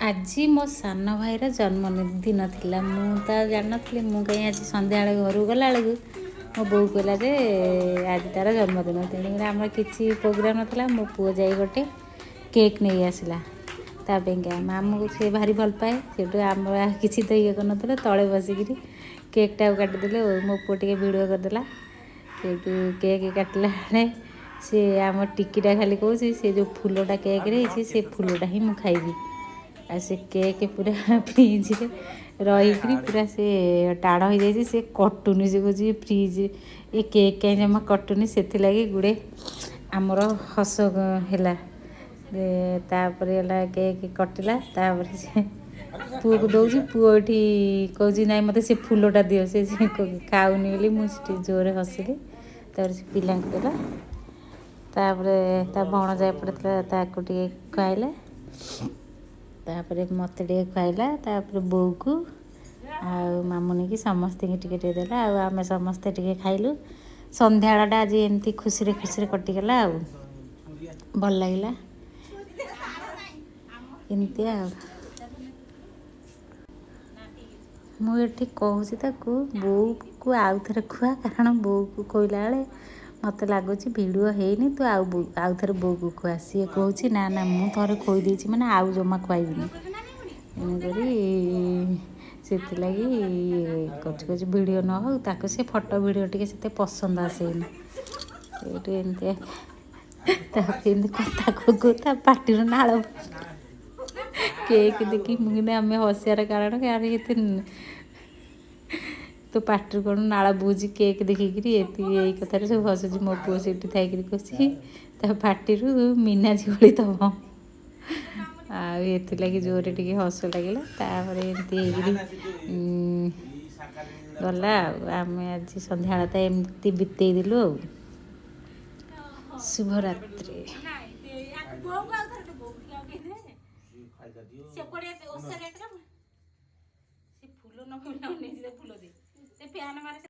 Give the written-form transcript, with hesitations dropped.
आज मो सान भाईर जन्मदिन थिला मु तो जान मु कहीं आज संध्या घर गला मो बो कहला जे आज तार जन्मदिन तेणुक आम किसी प्रोग्राम नाला मो पुओ जा गोटे केक नहीं आसला तापेगा मामू को सी भारी भल पाए से आम किसी तो ये कर तले बसिकी केकटा काटिदे मो पुओ टे भिडियो करदेला से केक काटला सी आम टिकीटा खाली कौन से जो फूलटा केक रही से फूलटा ही मुझे खाइबी आ से केक पूरा फ्रिज रही पूरा से टाण हो जाए से कटुनी से कह फ्रिज ये केक कहीं जमा कटुनी से लगी गुड़े आमर हस है केक कटिला से पुओ को दौर पुओ ये कौन ना मत से फूलटा दियो से खाऊनी बोली मुझे जोरे हसिली से पिला देला भणजा एपटे खुआला मत खुआला बो को मामुनी की समस्ते टे देला आम समस्ते टे खाइलु संध्याटा आज एमती खुशी खुशी कटिगला भल लगे एमती मुझे कहूँ बो को आउ थे खुआ कारण बो को कहला बेले मत लगुच भिडियो हैनी तू आउ थे बो को खुआ सी कहूँ ना ना मु थे खोई मैंने आउ जमा खुआबी तेणुक लगी कच भिडियो न हो ताको से फोटो भिडियो टे पसंद आसेनी एमती कथा को पार्टी नाल केक देखी मुझे आम हसियार कारण यार तो पार्टी कौन नाला बुझी केक देखिकी यही कथार सब हसुची मो पुओ से थी कह पार्टी मीना झोली दब आगे जोरे टे हस लगे एमती गला आम आज संध्या तो एमती बितेदेलु शुभरात्रि। फूल न फूल फूल दे